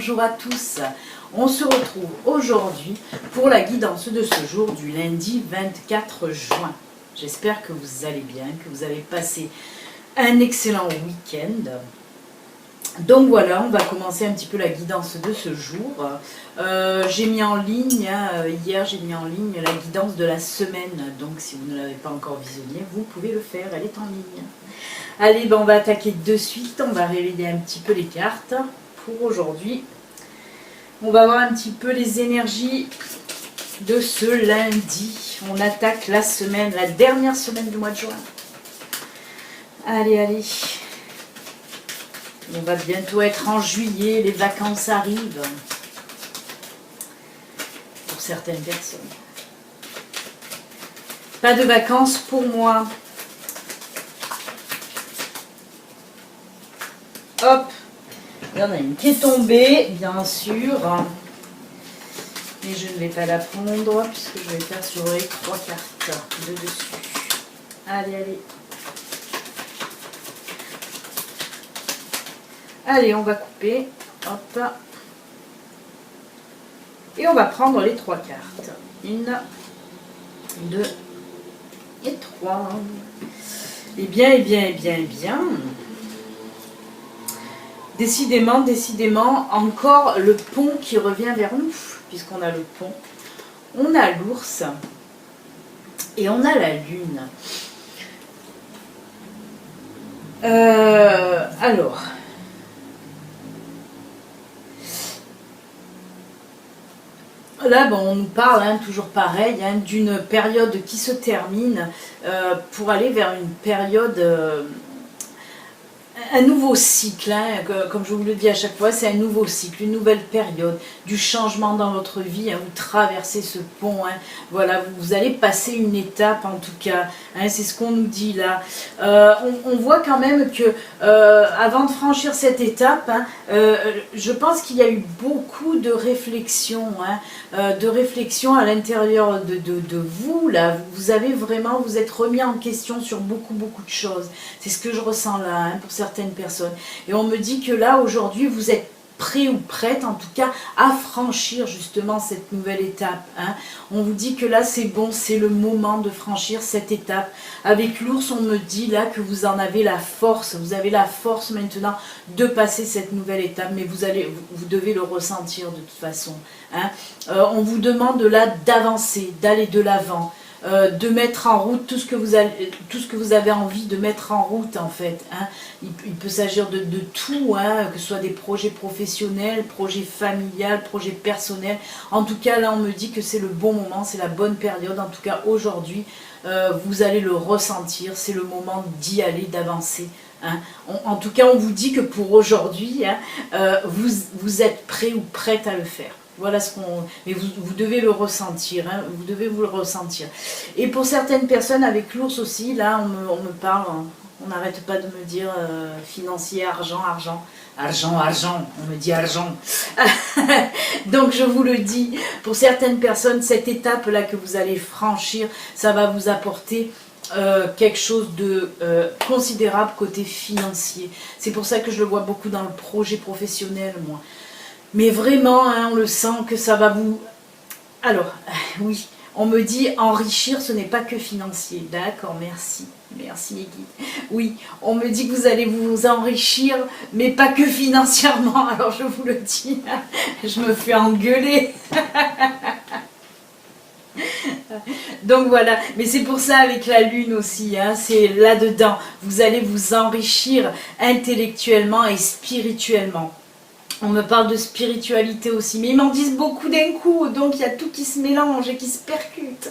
bonjour à tous. On se retrouve aujourd'hui pour la guidance de ce jour du lundi 24 juin. J'espère que vous allez bien, que vous avez passé un excellent week-end. Donc voilà, on va commencer un petit peu la guidance de ce jour. J'ai mis en ligne, hier j'ai mis en ligne la guidance de la semaine. Donc si vous ne l'avez pas encore visionnée, vous pouvez le faire, elle est en ligne. Allez, ben on va attaquer de suite, on va révéler un petit peu les cartes pour aujourd'hui. On va voir un petit peu les énergies de ce lundi. On attaque la semaine, la dernière semaine du mois de juin. Allez, allez. On va bientôt être en juillet, les vacances arrivent. Pour certaines personnes. Pas de vacances pour moi. Hop, il y en a une qui est tombée, bien sûr. Mais je ne vais pas la prendre puisque je vais faire sur les 3 cartes de dessus. Allez, allez. Allez, on va couper. Hop. Et on va prendre les 3 cartes. 1, 2 et 3. Et bien, et bien, et bien, et bien. Décidément, décidément, encore le pont qui revient vers nous, puisqu'on a le pont. On a l'ours et on a la lune. Alors, là, bon, on nous parle, toujours pareil, d'une période qui se termine pour aller vers une période... un nouveau cycle, comme je vous le dis à chaque fois, c'est un nouveau cycle, une nouvelle période, du changement dans votre vie, vous traversez ce pont, voilà, vous allez passer une étape en tout cas, c'est ce qu'on nous dit là. On voit quand même que avant de franchir cette étape, je pense qu'il y a eu beaucoup de réflexion, à l'intérieur de vous, là, vous avez vraiment, vous êtes remis en question sur beaucoup de choses, c'est ce que je ressens là, pour certaines personnes. Et on me dit que là, aujourd'hui, vous êtes prêt ou prête, en tout cas, à franchir justement cette nouvelle étape. On vous dit que là, c'est bon, c'est le moment de franchir cette étape. Avec l'ours, on me dit là que vous en avez la force. Vous avez la force maintenant de passer cette nouvelle étape, mais vous devez le ressentir de toute façon. On vous demande là d'avancer, d'aller de l'avant. De mettre en route tout ce que vous avez envie de mettre en route en fait. Il peut s'agir de tout, que ce soit des projets professionnels, projets familiales, projets personnels. En tout cas, là, on me dit que c'est le bon moment, c'est la bonne période. En tout cas, aujourd'hui, vous allez le ressentir. C'est le moment d'y aller, d'avancer. En tout cas, on vous dit que pour aujourd'hui, vous êtes prêt ou prête à le faire. Voilà ce qu'on... Mais vous devez le ressentir, vous devez vous le ressentir. Et pour certaines personnes avec l'ours aussi, là on me parle, on n'arrête pas de me dire financier, argent, on me dit argent. Donc je vous le dis, pour certaines personnes, cette étape-là que vous allez franchir, ça va vous apporter quelque chose de considérable côté financier. C'est pour ça que je le vois beaucoup dans le projet professionnel, moi. Mais vraiment, on le sent que ça va vous... Alors, oui, on me dit enrichir, ce n'est pas que financier. D'accord, merci. Merci, Guy. Oui, on me dit que vous allez vous enrichir, mais pas que financièrement. Alors, je vous le dis, je me fais engueuler. Donc voilà, mais c'est pour ça avec la lune aussi, c'est là-dedans. Vous allez vous enrichir intellectuellement et spirituellement. On me parle de spiritualité aussi, mais ils m'en disent beaucoup d'un coup, donc il y a tout qui se mélange et qui se percute.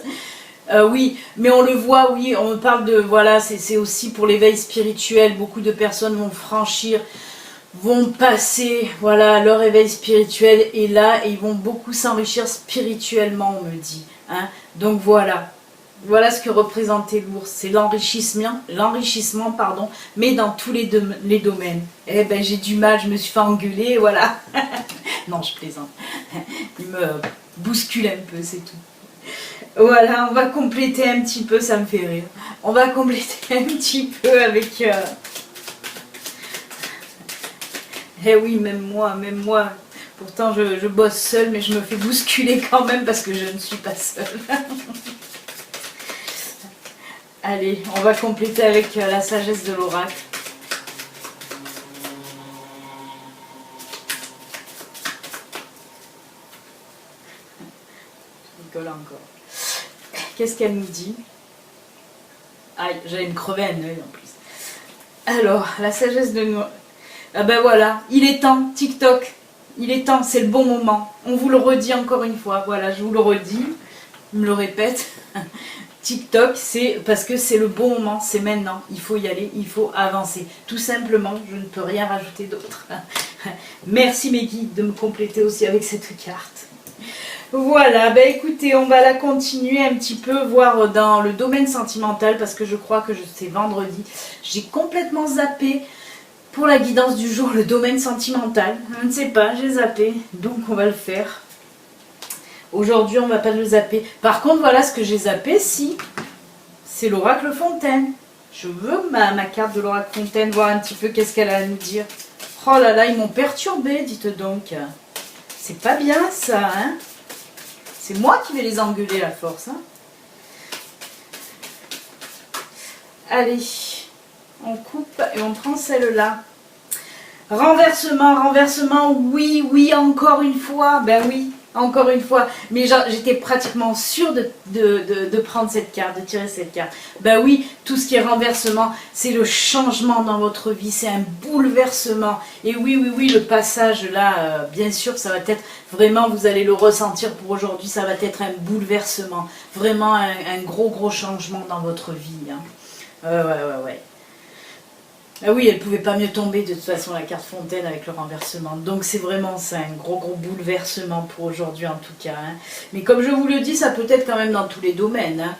Oui, mais on le voit, oui, on me parle de, voilà, c'est aussi pour l'éveil spirituel, beaucoup de personnes vont franchir, vont passer, voilà, leur éveil spirituel est là, et ils vont beaucoup s'enrichir spirituellement, on me dit. Donc voilà. Voilà ce que représentait l'ours, c'est l'enrichissement, pardon, mais dans tous les domaines. Eh ben j'ai du mal, je me suis fait engueuler, voilà. Non, je plaisante. Il me bouscule un peu, c'est tout. Voilà, on va compléter un petit peu, ça me fait rire. On va compléter un petit peu avec... Eh oui, même moi, Pourtant, je bosse seule, mais je me fais bousculer quand même parce que je ne suis pas seule. Allez, on va compléter avec la sagesse de l'oracle. Je rigole encore. Qu'est-ce qu'elle nous dit? Aïe, j'allais me crever un œil en plus. Alors, la sagesse de l'oracle. Ah ben voilà, il est temps, TikTok. Il est temps, c'est le bon moment. On vous le redit encore une fois. Voilà, je vous le redis. Je me le répète. TikTok, c'est parce que c'est le bon moment, c'est maintenant. Il faut y aller, il faut avancer. Tout simplement, je ne peux rien rajouter d'autre. Merci mes guides de me compléter aussi avec cette carte. Voilà, ben écoutez, on va la continuer un petit peu, voir dans le domaine sentimental, parce que je crois que c'est vendredi. J'ai complètement zappé pour la guidance du jour le domaine sentimental. Je ne sais pas, j'ai zappé, donc on va le faire. Aujourd'hui, on ne va pas le zapper. Par contre, voilà ce que j'ai zappé, si, c'est l'oracle Fontaine. Je veux ma carte de l'oracle Fontaine, voir un petit peu qu'est-ce qu'elle a à nous dire. Oh là là, ils m'ont perturbé, dites donc. C'est pas bien ça, hein. C'est moi qui vais les engueuler à force, hein. Allez, on coupe et on prend celle-là. Renversement, renversement, oui, oui, encore une fois, ben oui. Encore une fois, mais j'étais pratiquement sûre de prendre cette carte, de tirer cette carte. Ben oui, tout ce qui est renversement, c'est le changement dans votre vie, c'est un bouleversement. Et oui, oui, oui, le passage là, bien sûr, ça va être vraiment, vous allez le ressentir pour aujourd'hui, ça va être un bouleversement. Vraiment un gros changement dans votre vie. Hein. Ouais. Ah oui, elle ne pouvait pas mieux tomber de toute façon la carte Fontaine avec le renversement. Donc c'est vraiment ça, un gros bouleversement pour aujourd'hui en tout cas. Hein. Mais comme je vous le dis, ça peut être quand même dans tous les domaines. Hein.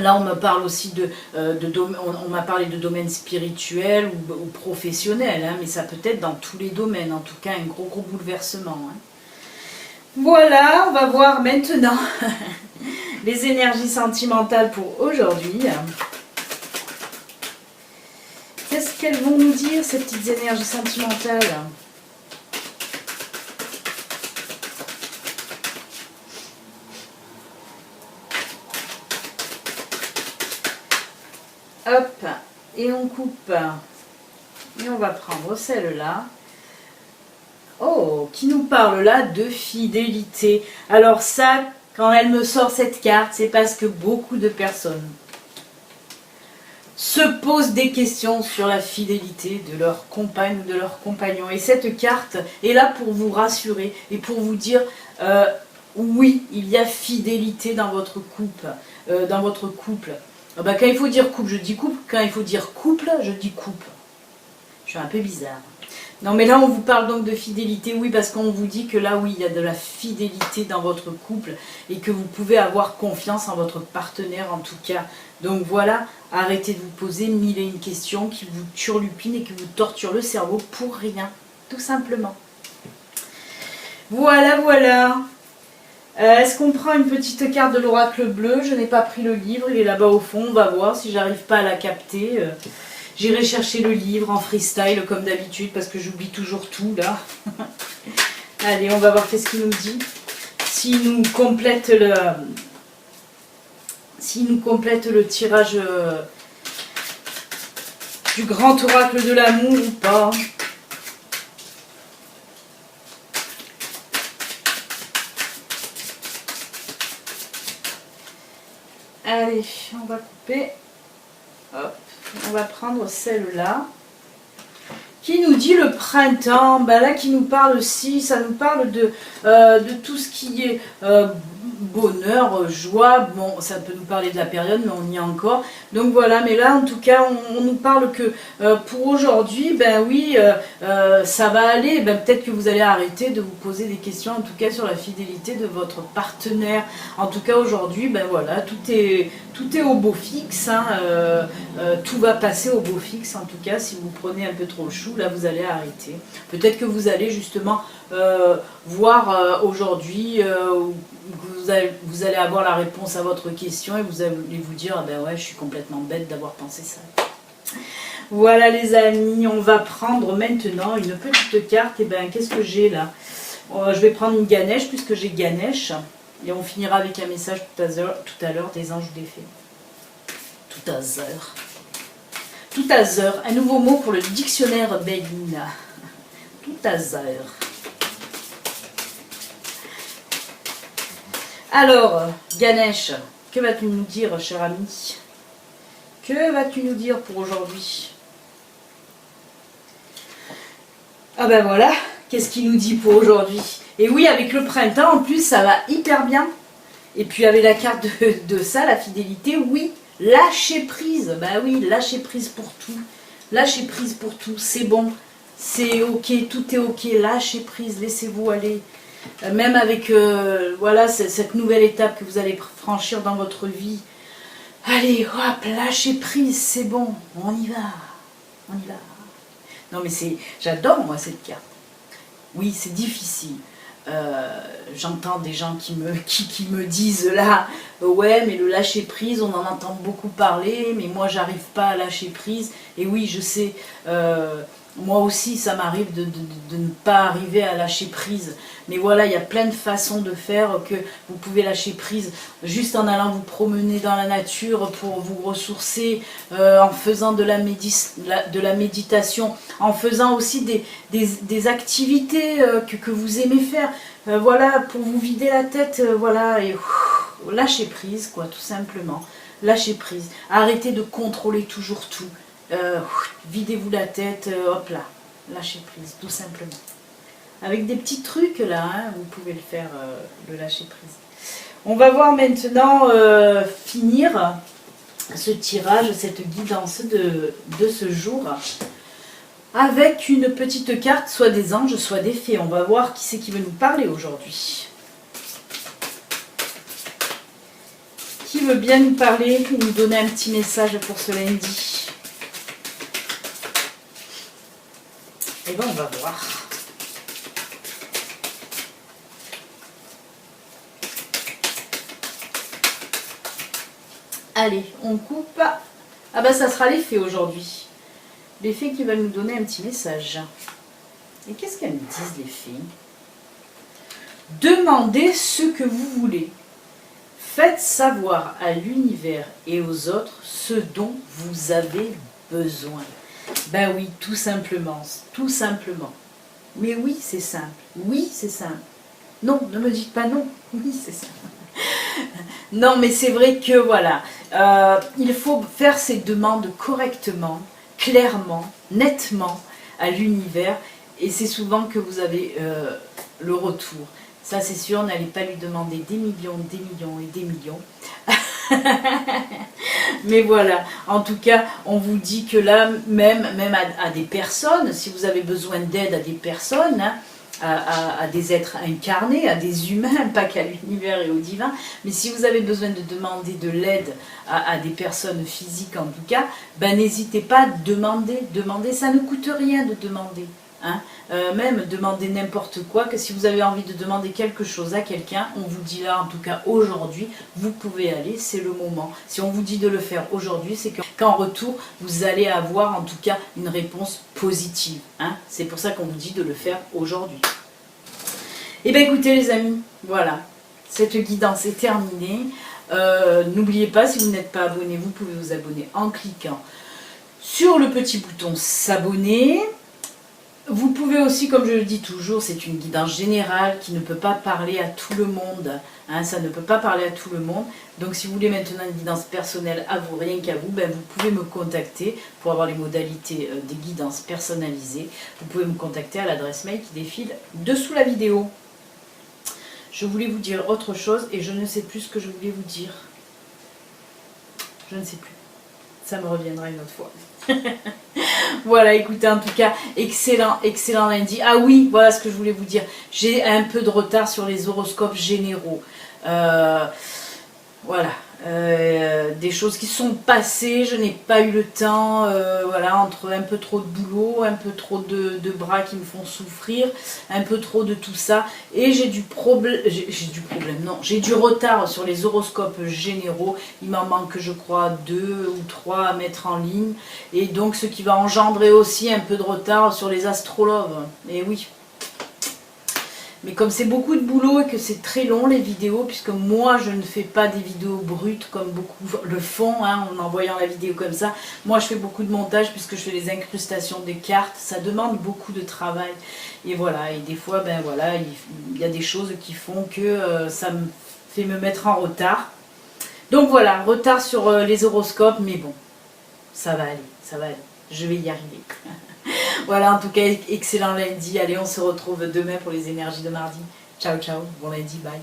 Là, on me parle aussi on m'a parlé de domaine spirituel ou professionnel, hein, mais ça peut être dans tous les domaines. En tout cas, un gros bouleversement. Hein. Voilà, on va voir maintenant les énergies sentimentales pour aujourd'hui. Qu'est-ce qu'elles vont nous dire, ces petites énergies sentimentales? Hop, et on coupe. Et on va prendre celle-là. Oh, qui nous parle là de fidélité. Alors ça, quand elle me sort cette carte, c'est parce que beaucoup de personnes se posent des questions sur la fidélité de leur compagne ou de leur compagnon. Et cette carte est là pour vous rassurer et pour vous dire oui, il y a fidélité dans votre couple. Quand il faut dire couple, je dis couple. Quand il faut dire couple, je dis couple. Je suis un peu bizarre. Non, mais là, on vous parle donc de fidélité, oui, parce qu'on vous dit que là, oui, il y a de la fidélité dans votre couple et que vous pouvez avoir confiance en votre partenaire, en tout cas. Donc voilà, arrêtez de vous poser mille et une questions qui vous turlupinent et qui vous torturent le cerveau pour rien, tout simplement. Voilà. Est-ce qu'on prend une petite carte de l'oracle bleu? Je n'ai pas pris le livre, il est là-bas au fond, on va voir si j'arrive pas à la capter. J'irai chercher le livre en freestyle comme d'habitude parce que j'oublie toujours tout là. Allez, on va voir qu'est-ce qu'il nous dit. S'il nous complète le tirage du grand oracle de l'amour ou pas. Allez, on va couper. Hop. On va prendre celle-là qui nous dit le printemps, là qui nous parle aussi, ça nous parle de tout ce qui est bonheur, joie, bon ça peut nous parler de la période mais on y est encore, donc voilà, mais là en tout cas on nous parle que pour aujourd'hui, ça va aller, peut-être que vous allez arrêter de vous poser des questions en tout cas sur la fidélité de votre partenaire, en tout cas aujourd'hui, voilà, tout est au beau fixe, hein, tout va passer au beau fixe, en tout cas si vous prenez un peu trop le chou, là vous allez arrêter, peut-être que vous allez justement voir aujourd'hui vous allez avoir la réponse à votre question et vous allez vous dire ouais, je suis complètement bête d'avoir pensé ça. Voilà les amis, on va prendre maintenant une petite carte. Et qu'est-ce que j'ai là? Je vais prendre une Ganesh puisque j'ai Ganesh. Et on finira avec un message tout à l'heure des anges ou des fées. Tout à l'heure. Tout à l'heure. Un nouveau mot pour le dictionnaire Bélina. Tout à l'heure. Alors, Ganesh, que vas-tu nous dire, cher ami? Que vas-tu nous dire pour aujourd'hui? Ah ben voilà, qu'est-ce qu'il nous dit pour aujourd'hui? Et oui, avec le printemps, en plus, ça va hyper bien. Et puis avec la carte de ça, la fidélité, oui, lâcher prise. Bah oui, lâcher prise pour tout. Lâcher prise pour tout, c'est bon. C'est ok, tout est ok, lâchez prise, laissez-vous aller. Même avec voilà, cette nouvelle étape que vous allez franchir dans votre vie. Allez, hop, lâchez prise, c'est bon, on y va. On y va. Non mais j'adore moi cette carte. Oui, c'est difficile. J'entends des gens qui me disent là, ouais mais le lâcher prise, on en entend beaucoup parler, mais moi j'arrive pas à lâcher prise. Et oui, je sais, moi aussi ça m'arrive de ne pas arriver à lâcher prise. Mais voilà, il y a plein de façons de faire que vous pouvez lâcher prise juste en allant vous promener dans la nature pour vous ressourcer, en faisant de la méditation, en faisant aussi des activités que vous aimez faire. Voilà, pour vous vider la tête, voilà, et lâcher prise, quoi, tout simplement. Lâcher prise. Arrêtez de contrôler toujours tout. Videz-vous la tête, hop là, lâcher prise, tout simplement. Avec des petits trucs là, hein, vous pouvez le faire, le lâcher prise. On va voir maintenant finir ce tirage, cette guidance de ce jour, avec une petite carte, soit des anges, soit des fées. On va voir qui c'est qui veut nous parler aujourd'hui. Qui veut bien nous parler et nous donner un petit message pour ce lundi? Et bien on va voir. Allez, on coupe. Ah bah ça sera les fées aujourd'hui. Les fées qui veulent nous donner un petit message. Et qu'est-ce qu'elles nous disent les fées? Demandez ce que vous voulez. Faites savoir à l'univers et aux autres ce dont vous avez besoin. Ben oui, tout simplement. Tout simplement. Mais oui, c'est simple. Oui, c'est simple. Non, ne me dites pas non. Oui, c'est simple. Non, mais c'est vrai que voilà, il faut faire ces demandes correctement, clairement, nettement à l'univers, et c'est souvent que vous avez le retour. Ça c'est sûr, n'allez pas lui demander des millions et des millions. Mais voilà, en tout cas, on vous dit que là, même à des personnes, si vous avez besoin d'aide à des personnes, hein, à des êtres incarnés, à des humains, pas qu'à l'univers et au divin, mais si vous avez besoin de demander de l'aide à des personnes physiques en tout cas, ben n'hésitez pas à demander, ça ne coûte rien de demander. Hein. Même demander n'importe quoi, que si vous avez envie de demander quelque chose à quelqu'un, on vous dit là en tout cas aujourd'hui, vous pouvez aller, c'est le moment. Si on vous dit de le faire aujourd'hui, c'est qu'en retour, vous allez avoir en tout cas une réponse positive. Hein. C'est pour ça qu'on vous dit de le faire aujourd'hui. Et bien écoutez les amis, voilà, cette guidance est terminée. N'oubliez pas, si vous n'êtes pas abonné, vous pouvez vous abonner en cliquant sur le petit bouton s'abonner. Vous pouvez aussi, comme je le dis toujours, c'est une guidance générale qui ne peut pas parler à tout le monde. Hein, ça ne peut pas parler à tout le monde. Donc si vous voulez maintenant une guidance personnelle à vous, rien qu'à vous, ben, vous pouvez me contacter pour avoir les modalités des guidances personnalisées. Vous pouvez me contacter à l'adresse mail qui défile dessous la vidéo. Je voulais vous dire autre chose et je ne sais plus ce que je voulais vous dire. Je ne sais plus. Ça me reviendra une autre fois. Voilà, écoutez, en tout cas, excellent lundi. Ah oui, voilà ce que je voulais vous dire. J'ai un peu de retard sur les horoscopes généraux. Voilà. Des choses qui sont passées, je n'ai pas eu le temps, voilà, entre un peu trop de boulot, un peu trop de bras qui me font souffrir, un peu trop de tout ça, et j'ai du retard sur les horoscopes généraux. Il m'en manque, je crois, 2 ou 3 à mettre en ligne, et donc ce qui va engendrer aussi un peu de retard sur les astrologues. Et oui. Mais comme c'est beaucoup de boulot et que c'est très long les vidéos, puisque moi je ne fais pas des vidéos brutes comme beaucoup le font, hein, en envoyant la vidéo comme ça. Moi je fais beaucoup de montage puisque je fais les incrustations des cartes, ça demande beaucoup de travail. Et voilà, et des fois ben voilà, il y a des choses qui font que ça me fait me mettre en retard. Donc voilà, retard sur les horoscopes, mais bon, ça va aller, ça va aller, je vais y arriver. Voilà, en tout cas, excellent lundi. Allez, on se retrouve demain pour les énergies de mardi. Ciao, ciao, bon lundi, bye.